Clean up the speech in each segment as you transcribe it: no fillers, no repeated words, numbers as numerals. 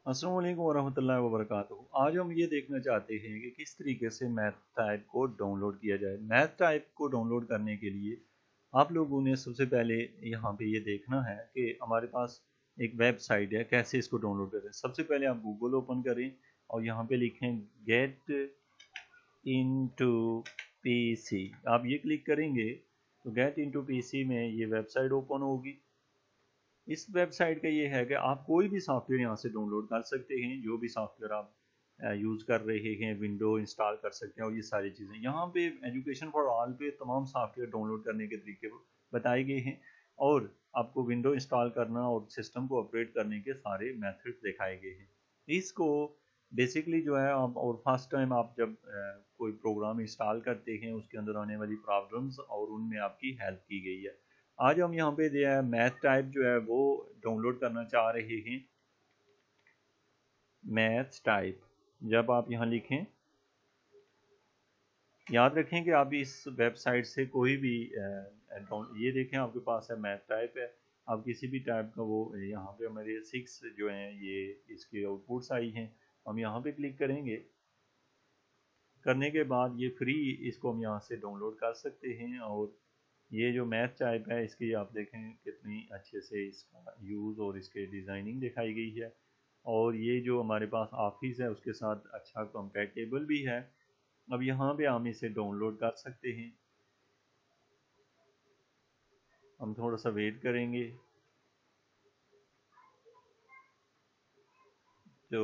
अस्सलाम वालेकुम वरहमतुल्लाहि वबरकातुहू। आज हम ये देखना चाहते हैं कि किस तरीके से मैथ टाइप को डाउनलोड किया जाए। मैथ टाइप को डाउनलोड करने के लिए आप लोगों ने सबसे पहले यहाँ पे ये देखना है कि हमारे पास एक वेबसाइट है, कैसे इसको डाउनलोड करें। सबसे पहले आप गूगल ओपन करें और यहाँ पे लिखें गेट इनटू पीसी। आप ये क्लिक करेंगे तो गेट इनटू पीसी में ये वेबसाइट ओपन होगी। इस वेबसाइट का ये है कि आप कोई भी सॉफ्टवेयर यहाँ से डाउनलोड कर सकते हैं। जो भी सॉफ्टवेयर आप यूज़ कर रहे हैं, विंडो इंस्टॉल कर सकते हैं और ये सारी चीज़ें यहाँ पे एजुकेशन फॉर ऑल पे तमाम सॉफ्टवेयर डाउनलोड करने के तरीके बताए गए हैं और आपको विंडो इंस्टॉल करना और सिस्टम को अपडेट करने के सारे मेथड्स दिखाए गए हैं। इसको बेसिकली जो है आप और फर्स्ट टाइम आप जब कोई प्रोग्राम इंस्टॉल करते हैं उसके अंदर आने वाली प्रॉब्लम्स और उनमें आपकी हेल्प की गई है। आज हम यहाँ पे जो है मैथ टाइप जो है वो डाउनलोड करना चाह रहे हैं। मैथ टाइप जब आप यहाँ लिखें, याद रखें कि आप इस वेबसाइट से कोई भी ये देखें आपके पास है मैथ टाइप है। आप किसी भी टाइप का वो यहाँ पे हमारे 6 जो हैं ये इसके आउटपुट्स आई हैं। हम यहाँ पे क्लिक करेंगे, करने के बाद ये फ्री इसको हम यहाँ से डाउनलोड कर सकते हैं। और ये जो मैथ टाइप है इसकी आप देखें कितनी अच्छे से इसका यूज़ और इसके डिज़ाइनिंग दिखाई गई है। और ये जो हमारे पास ऑफिस है उसके साथ अच्छा कंपैटिबल भी है। अब यहाँ पे हम इसे डाउनलोड कर सकते हैं। हम थोड़ा सा वेट करेंगे तो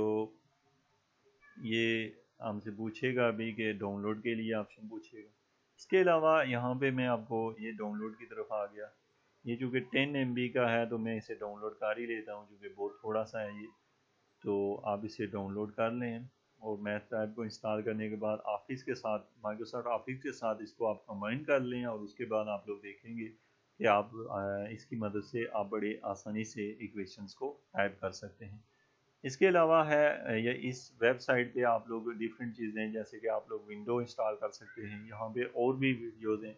ये हमसे पूछेगा अभी कि डाउनलोड के लिए ऑप्शन पूछेगा। इसके अलावा यहाँ पे मैं आपको ये डाउनलोड की तरफ आ गया। ये चूँकि 10 MB का है तो मैं इसे डाउनलोड कर ही लेता हूँ क्योंकि बहुत थोड़ा सा है ये। तो आप इसे डाउनलोड कर लें और मैथ टाइप को इंस्टॉल करने के बाद ऑफिस के साथ, माइक्रोसॉफ्ट ऑफिस के साथ इसको आप कंबाइन कर लें और उसके बाद आप लोग देखेंगे कि आप इसकी मदद से आप बड़े आसानी से इक्वेशंस को टाइप कर सकते हैं। इसके अलावा है या इस वेबसाइट पे आप लोग डिफरेंट चीज़ें जैसे कि आप लोग विंडो इंस्टॉल कर सकते हैं। यहाँ पे और भी वीडियोज़ हैं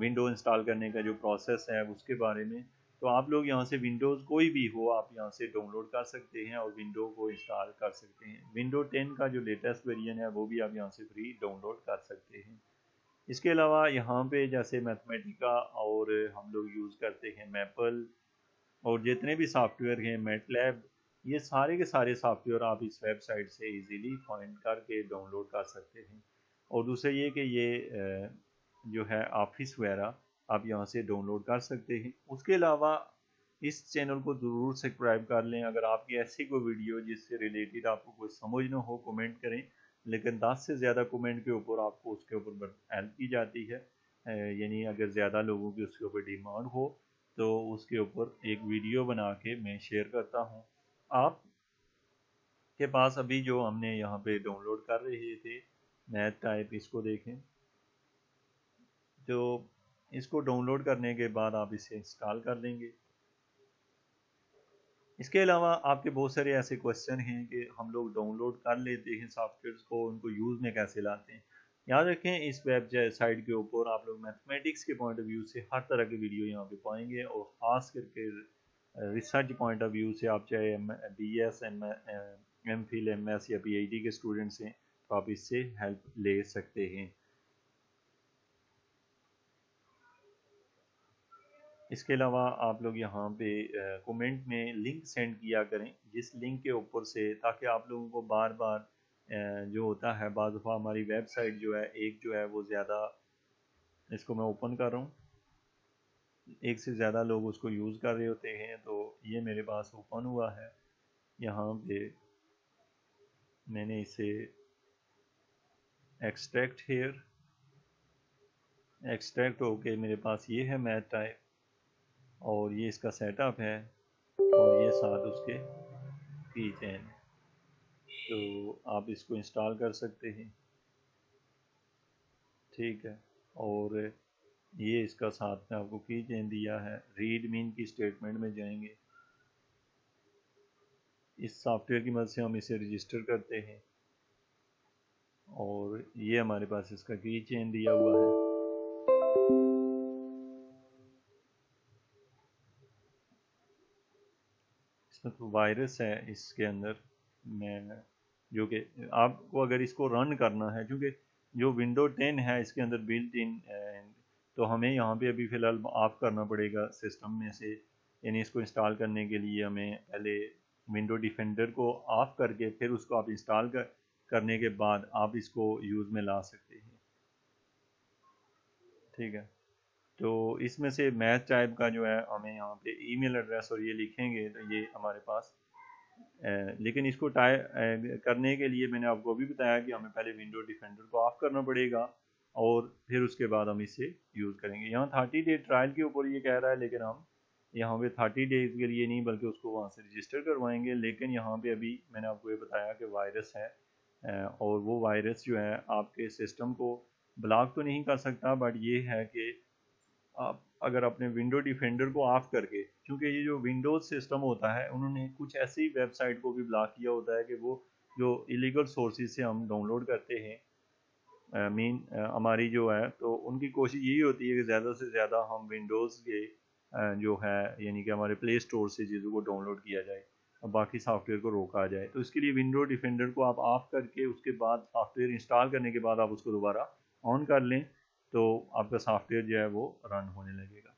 विंडो इंस्टॉल करने का जो प्रोसेस है उसके बारे में। तो आप लोग यहाँ से विंडोज़ कोई भी हो आप यहाँ से डाउनलोड कर सकते हैं और विंडो को इंस्टॉल कर सकते हैं। विंडो 10 का जो लेटेस्ट वेरिएंट है वो भी आप यहाँ से फ्री डाउनलोड कर सकते हैं। इसके अलावा यहाँ पे जैसे मैथमेटिका और हम लोग यूज़ करते हैं मैपल और जितने भी सॉफ्टवेयर हैं मैटलैब, ये सारे के सारे सॉफ्टवेयर आप इस वेबसाइट से इजीली फाइंड करके डाउनलोड कर सकते हैं। और दूसरा ये कि ये जो है ऑफिस वगैरह आप यहाँ से डाउनलोड कर सकते हैं। उसके अलावा इस चैनल को ज़रूर सब्सक्राइब कर लें। अगर आपकी ऐसी कोई वीडियो जिससे रिलेटेड आपको कोई समझ ना हो कमेंट करें, लेकिन 10 से ज़्यादा कमेंट के ऊपर आपको उसके ऊपर हेल्प की जाती है। यानी अगर ज़्यादा लोगों की उसके ऊपर डिमांड हो तो उसके ऊपर एक वीडियो बना के मैं शेयर करता हूँ। आप के पास अभी जो हमने यहाँ पे डाउनलोड कर रहे थे मैथ टाइप, इसको देखें तो इसको डाउनलोड करने के बाद आप इसे इंस्टॉल कर लेंगे। इसके अलावा आपके बहुत सारे ऐसे क्वेश्चन हैं कि हम लोग डाउनलोड कर लेते हैं सॉफ्टवेयर को, उनको यूज़ में कैसे लाते हैं। याद रखें इस वेब साइट के ऊपर आप लोग मैथमेटिक्स के पॉइंट ऑफ व्यू से हर तरह की वीडियो यहाँ पे पाएंगे और ख़ास करके रिसर्च पॉइंट ऑफ व्यू से आप चाहे BS MPhil MS या PhD के स्टूडेंट्स हैं तो आप इससे हेल्प ले सकते हैं। इसके अलावा आप लोग यहाँ पे कमेंट में लिंक सेंड किया करें जिस लिंक के ऊपर से, ताकि आप लोगों को बार बार जो होता है बाज़ दफ़ा हमारी वेबसाइट जो है एक जो है वो ज़्यादा, इसको मैं ओपन कर रहा हूँ, एक से ज़्यादा लोग उसको यूज़ कर रहे होते हैं। तो ये मेरे पास ओपन हुआ है, यहाँ पे मैंने इसे एक्सट्रैक्ट हेयर एक्सट्रैक्ट होके मेरे पास ये है मैथ टाइप और ये इसका सेटअप है और ये साथ उसके की चैन। तो आप इसको इंस्टॉल कर सकते हैं, ठीक है। और ये इसका साथ में आपको की चेन दिया है। रीड मीन की स्टेटमेंट में जाएंगे, इस सॉफ्टवेयर की मदद से हम इसे रजिस्टर करते हैं और ये हमारे पास इसका की चेन दिया हुआ है। इसमें तो वायरस है इसके अंदर, मैं जो कि आपको अगर इसको रन करना है, क्योंकि जो विंडो 10 है इसके अंदर बिल्ट इन, तो हमें यहाँ पे अभी फ़िलहाल ऑफ करना पड़ेगा सिस्टम में से, यानी इसको इंस्टॉल करने के लिए हमें पहले विंडो डिफेंडर को ऑफ करके फिर उसको आप इंस्टॉल करने के बाद आप इसको यूज़ में ला सकते हैं। ठीक है, तो इसमें से मैथ टाइप का जो है हमें यहाँ पे ईमेल एड्रेस और ये लिखेंगे तो ये हमारे पास लेकिन इसको करने के लिए मैंने आपको अभी बताया कि हमें पहले विंडो डिफेंडर को ऑफ करना पड़ेगा और फिर उसके बाद हम इसे यूज़ करेंगे। यहाँ 30 डे ट्रायल के ऊपर ये कह रहा है, लेकिन हम यहाँ पे 30 डेज के लिए नहीं बल्कि उसको वहाँ से रजिस्टर करवाएंगे। लेकिन यहाँ पे अभी मैंने आपको ये बताया कि वायरस है, और वो वायरस जो है आपके सिस्टम को ब्लॉक तो नहीं कर सकता, बट ये है कि आप अगर अपने विंडो डिफेंडर को ऑफ करके, क्योंकि ये जो विंडोज़ सिस्टम होता है उन्होंने कुछ ऐसी वेबसाइट को भी ब्लॉक किया होता है कि वो जो इलीगल सोर्सेज से हम डाउनलोड करते हैं, हमारी जो है, तो उनकी कोशिश यही होती है कि ज़्यादा से ज़्यादा हम विंडोज़ के जो है यानी कि हमारे प्ले स्टोर से चीज़ों को डाउनलोड किया जाए और बाकी सॉफ्टवेयर को रोका जाए। तो इसके लिए विंडो डिफेंडर को आप ऑफ करके उसके बाद सॉफ्टवेयर इंस्टॉल करने के बाद आप उसको दोबारा ऑन कर लें तो आपका सॉफ्टवेयर जो है वो रन होने लगेगा।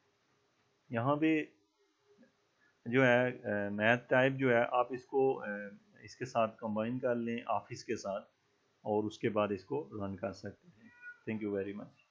यहाँ पे जो है मैथ टाइप जो है आप इसको इसके साथ कंबाइन कर लें ऑफिस के साथ और उसके बाद इसको रन कर सकते हैं। Thank you very much.